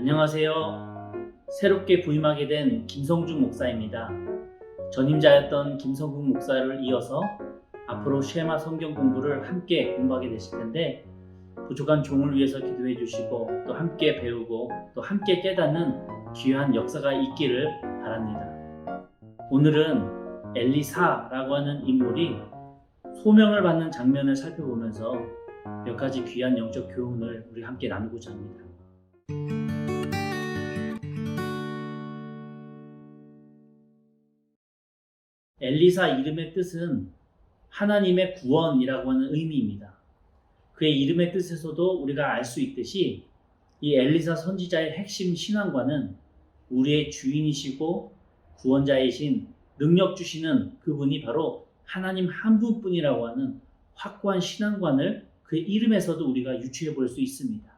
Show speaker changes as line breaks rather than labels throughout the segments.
안녕하세요. 새롭게 부임하게 된 김성중 목사입니다. 전임자였던 김성국 목사를 이어서 앞으로 쉐마 성경 공부를 함께 공부하게 되실 텐데, 부족한 종을 위해서 기도해 주시고 또 함께 배우고 또 함께 깨닫는 귀한 역사가 있기를 바랍니다. 오늘은 엘리사라고 하는 인물이 소명을 받는 장면을 살펴보면서 몇 가지 귀한 영적 교훈을 우리 함께 나누고자 합니다. 엘리사 이름의 뜻은 하나님의 구원이라고 하는 의미입니다. 그의 이름의 뜻에서도 우리가 알 수 있듯이 이 엘리사 선지자의 핵심 신앙관은 우리의 주인이시고 구원자이신 능력 주시는 그분이 바로 하나님 한 분뿐이라고 하는 확고한 신앙관을 그의 이름에서도 우리가 유추해 볼 수 있습니다.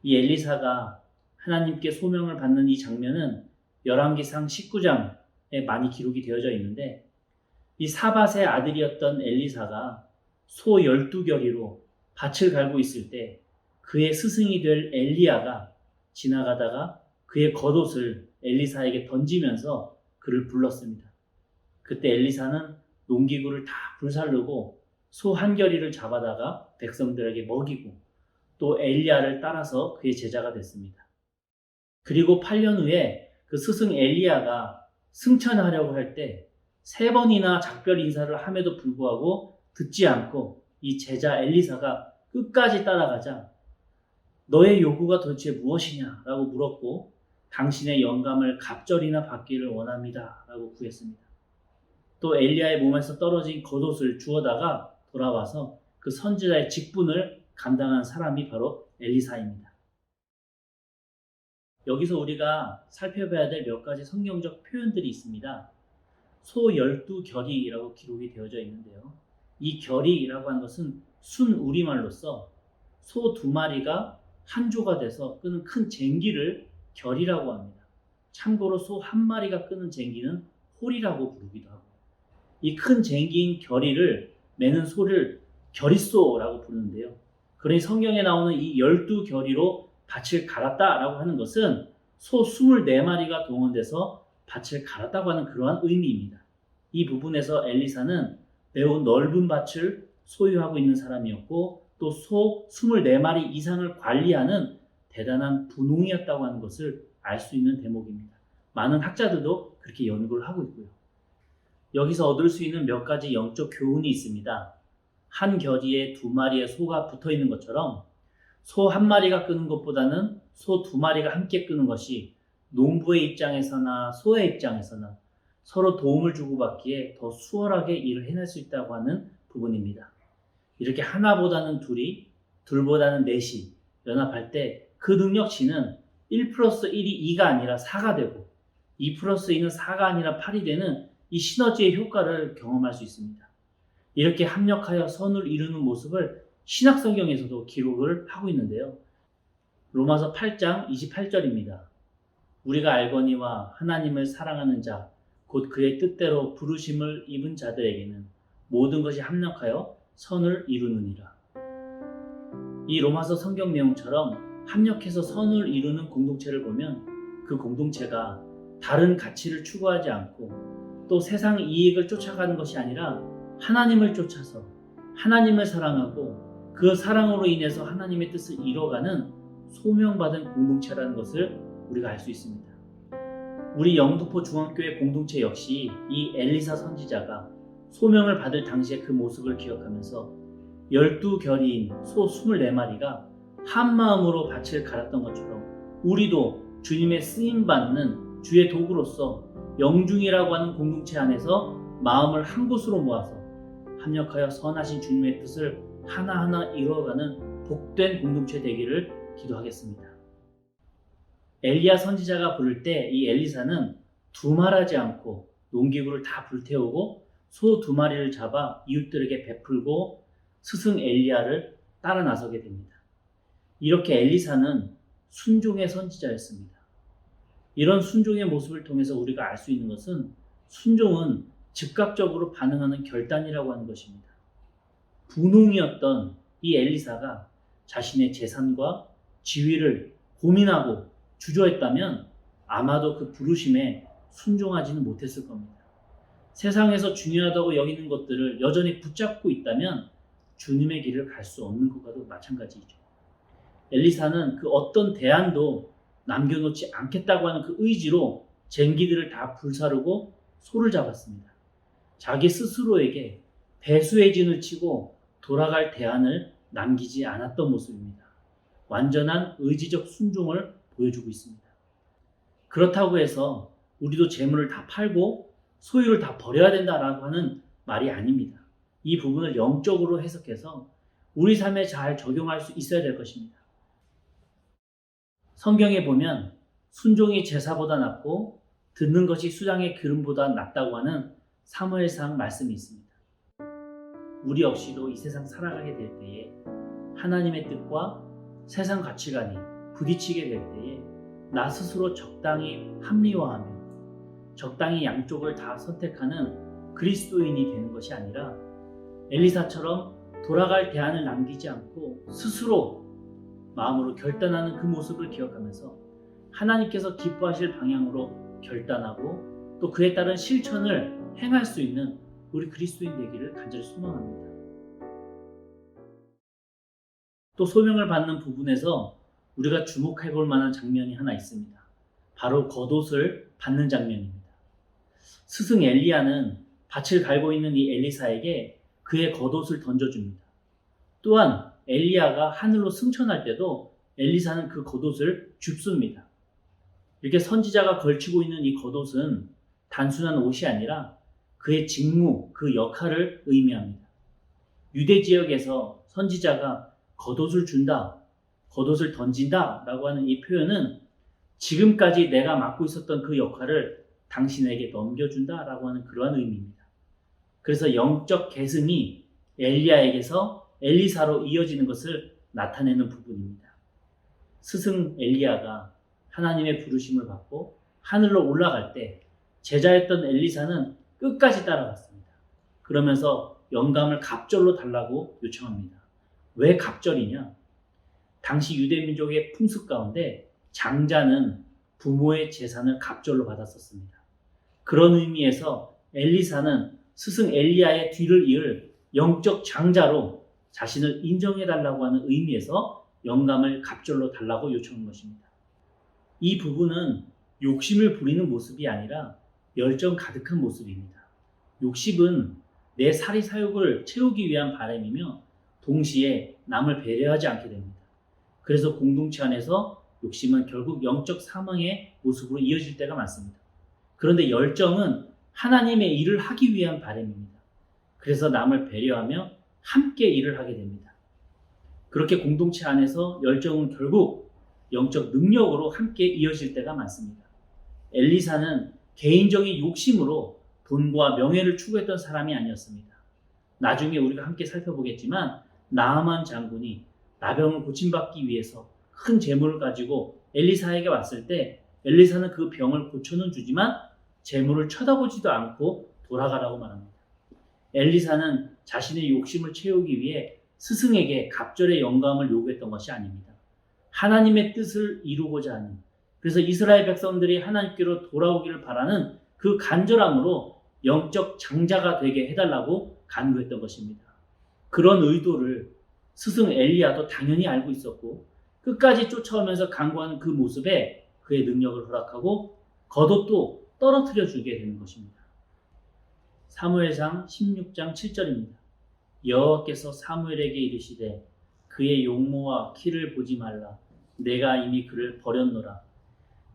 이 엘리사가 하나님께 소명을 받는 이 장면은 열왕기상 19장에 많이 기록이 되어져 있는데, 이 사밧의 아들이었던 엘리사가 소 12겨리로 밭을 갈고 있을 때 그의 스승이 될 엘리야가 지나가다가 그의 겉옷을 엘리사에게 던지면서 그를 불렀습니다. 그때 엘리사는 농기구를 다 불살르고 소 한 겨리를 잡아다가 백성들에게 먹이고 또 엘리야를 따라서 그의 제자가 됐습니다. 그리고 8년 후에 그 스승 엘리야가 승천하려고 할 때 3번이나 작별 인사를 함에도 불구하고 듣지 않고 이 제자 엘리사가 끝까지 따라가자 너의 요구가 도대체 무엇이냐 라고 물었고, 당신의 영감을 갑절이나 받기를 원합니다 라고 구했습니다. 또 엘리야의 몸에서 떨어진 겉옷을 주워다가 돌아와서 그 선지자의 직분을 감당한 사람이 바로 엘리사입니다. 여기서 우리가 살펴봐야 될 몇 가지 성경적 표현들이 있습니다. 소 12겨리라고 기록이 되어져 있는데요. 이 겨리라고 하는 것은 순우리말로서 소 2마리가 한 조가 돼서 끄는 큰 쟁기를 겨리라고 합니다. 참고로 소 1마리가 끄는 쟁기는 홀이라고 부르기도 하고, 이 큰 쟁기인 겨리를 매는 소를 겨리소라고 부르는데요. 그러니 성경에 나오는 이 12겨리로 밭을 갈았다라고 하는 것은 소 24마리가 동원돼서 밭을 갈았다고 하는 그러한 의미입니다. 이 부분에서 엘리사는 매우 넓은 밭을 소유하고 있는 사람이었고 또 소 24마리 이상을 관리하는 대단한 분홍이었다고 하는 것을 알 수 있는 대목입니다. 많은 학자들도 그렇게 연구를 하고 있고요. 여기서 얻을 수 있는 몇 가지 영적 교훈이 있습니다. 한 겨리에 2마리의 소가 붙어 있는 것처럼 소 1마리가 끄는 것보다는 소 2마리가 함께 끄는 것이 농부의 입장에서나 소의 입장에서나 서로 도움을 주고받기에 더 수월하게 일을 해낼 수 있다고 하는 부분입니다. 이렇게 하나보다는 둘이, 둘보다는 넷이 연합할 때 그 능력치는 1 플러스 1이 2가 아니라 4가 되고 2 플러스 2는 4가 아니라 8이 되는 이 시너지의 효과를 경험할 수 있습니다. 이렇게 합력하여 선을 이루는 모습을 신약성경에서도 기록을 하고 있는데요. 로마서 8장 28절입니다. 우리가 알거니와 하나님을 사랑하는 자, 곧 그의 뜻대로 부르심을 입은 자들에게는 모든 것이 합력하여 선을 이루느니라. 이 로마서 성경 내용처럼 합력해서 선을 이루는 공동체를 보면 그 공동체가 다른 가치를 추구하지 않고 또 세상 이익을 쫓아가는 것이 아니라 하나님을 쫓아서 하나님을 사랑하고 그 사랑으로 인해서 하나님의 뜻을 이뤄가는 소명받은 공동체라는 것을 우리가 알 수 있습니다. 우리 영등포 중앙교회 공동체 역시 이 엘리사 선지자가 소명을 받을 당시의 그 모습을 기억하면서 12겨리인 소 24마리가 한 마음으로 밭을 갈았던 것처럼 우리도 주님의 쓰임받는 주의 도구로서 영중이라고 하는 공동체 안에서 마음을 한 곳으로 모아서 합력하여 선하신 주님의 뜻을 하나하나 이루어가는 복된 공동체 되기를 기도하겠습니다. 엘리야 선지자가 부를 때 이 엘리사는 두말하지 않고 농기구를 다 불태우고 소 2마리를 잡아 이웃들에게 베풀고 스승 엘리야를 따라 나서게 됩니다. 이렇게 엘리사는 순종의 선지자였습니다. 이런 순종의 모습을 통해서 우리가 알 수 있는 것은 순종은 즉각적으로 반응하는 결단이라고 하는 것입니다. 분홍이었던 이 엘리사가 자신의 재산과 지위를 고민하고 주저했다면 아마도 그 부르심에 순종하지는 못했을 겁니다. 세상에서 중요하다고 여기는 것들을 여전히 붙잡고 있다면 주님의 길을 갈 수 없는 것과도 마찬가지죠. 엘리사는 그 어떤 대안도 남겨놓지 않겠다고 하는 그 의지로 쟁기들을 다 불사르고 소를 잡았습니다. 자기 스스로에게 배수의 진을 치고 돌아갈 대안을 남기지 않았던 모습입니다. 완전한 의지적 순종을 보여주고 있습니다. 그렇다고 해서 우리도 재물을 다 팔고 소유를 다 버려야 된다라고 하는 말이 아닙니다. 이 부분을 영적으로 해석해서 우리 삶에 잘 적용할 수 있어야 될 것입니다. 성경에 보면 순종이 제사보다 낫고 듣는 것이 수장의 기름보다 낫다고 하는 사무엘상 말씀이 있습니다. 우리 역시도 이 세상 살아가게 될 때에 하나님의 뜻과 세상 가치관이 부딪히게 될 때에 나 스스로 적당히 합리화하며 적당히 양쪽을 다 선택하는 그리스도인이 되는 것이 아니라 엘리사처럼 돌아갈 대안을 남기지 않고 스스로 마음으로 결단하는 그 모습을 기억하면서 하나님께서 기뻐하실 방향으로 결단하고 또 그에 따른 실천을 행할 수 있는 우리 그리스도인 되기를 간절히 소망합니다. 또 소명을 받는 부분에서 우리가 주목해 볼 만한 장면이 하나 있습니다. 바로 겉옷을 받는 장면입니다. 스승 엘리야는 밭을 갈고 있는 이 엘리사에게 그의 겉옷을 던져줍니다. 또한 엘리야가 하늘로 승천할 때도 엘리사는 그 겉옷을 줍습니다. 이렇게 선지자가 걸치고 있는 이 겉옷은 단순한 옷이 아니라 그의 직무, 그 역할을 의미합니다. 유대 지역에서 선지자가 겉옷을 준다, 겉옷을 던진다 라고 하는 이 표현은 지금까지 내가 맡고 있었던 그 역할을 당신에게 넘겨준다 라고 하는 그러한 의미입니다. 그래서 영적 계승이 엘리야에게서 엘리사로 이어지는 것을 나타내는 부분입니다. 스승 엘리야가 하나님의 부르심을 받고 하늘로 올라갈 때 제자였던 엘리사는 끝까지 따라갔습니다. 그러면서 영감을 갑절로 달라고 요청합니다. 왜 갑절이냐? 당시 유대민족의 풍습 가운데 장자는 부모의 재산을 갑절로 받았었습니다. 그런 의미에서 엘리사는 스승 엘리야의 뒤를 이을 영적 장자로 자신을 인정해달라고 하는 의미에서 영감을 갑절로 달라고 요청한 것입니다. 이 부분은 욕심을 부리는 모습이 아니라 열정 가득한 모습입니다. 욕심은 내 사리사욕을 채우기 위한 바람이며 동시에 남을 배려하지 않게 됩니다. 그래서 공동체 안에서 욕심은 결국 영적 사망의 모습으로 이어질 때가 많습니다. 그런데 열정은 하나님의 일을 하기 위한 바람입니다. 그래서 남을 배려하며 함께 일을 하게 됩니다. 그렇게 공동체 안에서 열정은 결국 영적 능력으로 함께 이어질 때가 많습니다. 엘리사는 개인적인 욕심으로 돈과 명예를 추구했던 사람이 아니었습니다. 나중에 우리가 함께 살펴보겠지만 나아만 장군이 나병을 고침받기 위해서 큰 재물을 가지고 엘리사에게 왔을 때 엘리사는 그 병을 고쳐는 주지만 재물을 쳐다보지도 않고 돌아가라고 말합니다. 엘리사는 자신의 욕심을 채우기 위해 스승에게 갑절의 영감을 요구했던 것이 아닙니다. 하나님의 뜻을 이루고자 하는, 그래서 이스라엘 백성들이 하나님께로 돌아오기를 바라는 그 간절함으로 영적 장자가 되게 해달라고 간구했던 것입니다. 그런 의도를 스승 엘리야도 당연히 알고 있었고 끝까지 쫓아오면서 간구하는 그 모습에 그의 능력을 허락하고 겉옷도 떨어뜨려 주게 되는 것입니다. 사무엘상 16장 7절입니다. 여호와께서 사무엘에게 이르시되 그의 용모와 키를 보지 말라. 내가 이미 그를 버렸노라.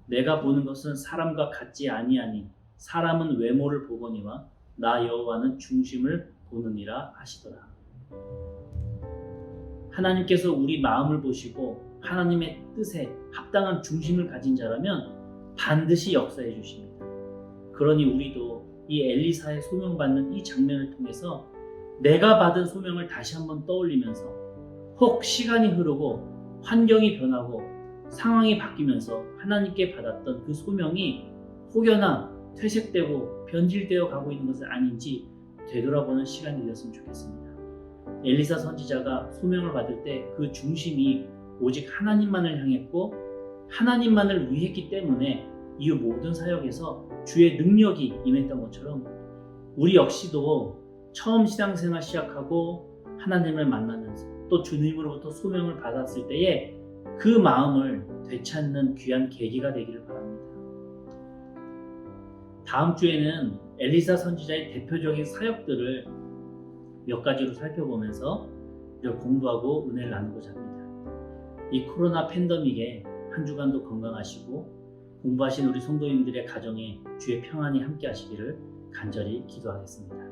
내가 보는 것은 사람과 같지 아니하니 사람은 외모를 보거니와 나 여호와는 중심을 보느니라 하시더라. 하나님께서 우리 마음을 보시고 하나님의 뜻에 합당한 중심을 가진 자라면 반드시 역사해 주십니다. 그러니 우리도 이 엘리사의 소명받는 이 장면을 통해서 내가 받은 소명을 다시 한번 떠올리면서 혹 시간이 흐르고 환경이 변하고 상황이 바뀌면서 하나님께 받았던 그 소명이 혹여나 퇴색되고 변질되어 가고 있는 것은 아닌지 되돌아보는 시간이 되었으면 좋겠습니다. 엘리사 선지자가 소명을 받을 때 그 중심이 오직 하나님만을 향했고 하나님만을 위했기 때문에 이 모든 사역에서 주의 능력이 임했던 것처럼 우리 역시도 처음 신앙생활 시작하고 하나님을 만나면서 또 주님으로부터 소명을 받았을 때에 그 마음을 되찾는 귀한 계기가 되기를 바랍니다. 다음 주에는 엘리사 선지자의 대표적인 사역들을 몇 가지로 살펴보면서 공부하고 은혜를 나누고자 합니다. 이 코로나 팬데믹에 한 주간도 건강하시고 공부하신 우리 성도님들의 가정에 주의 평안이 함께 하시기를 간절히 기도하겠습니다.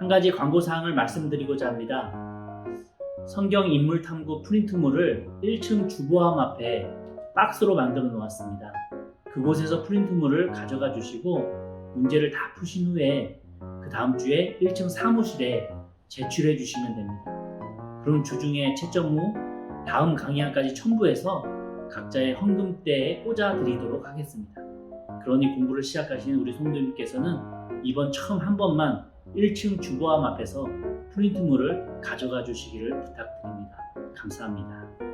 한 가지 광고사항을 말씀드리고자 합니다. 성경 인물 탐구 프린트물을 1층 주보함 앞에 박스로 만들어 놓았습니다. 그곳에서 프린트물을 가져가 주시고 문제를 다 푸신 후에 그 다음 주에 1층 사무실에 제출해 주시면 됩니다. 그럼 주중에 채점 후 다음 강의안까지 첨부해서 각자의 헌금대에 꽂아 드리도록 하겠습니다. 그러니 공부를 시작하신 우리 성도님께서는 이번 처음 한 번만 1층 주보함 앞에서 프린트물을 가져가 주시기를 부탁드립니다. 감사합니다.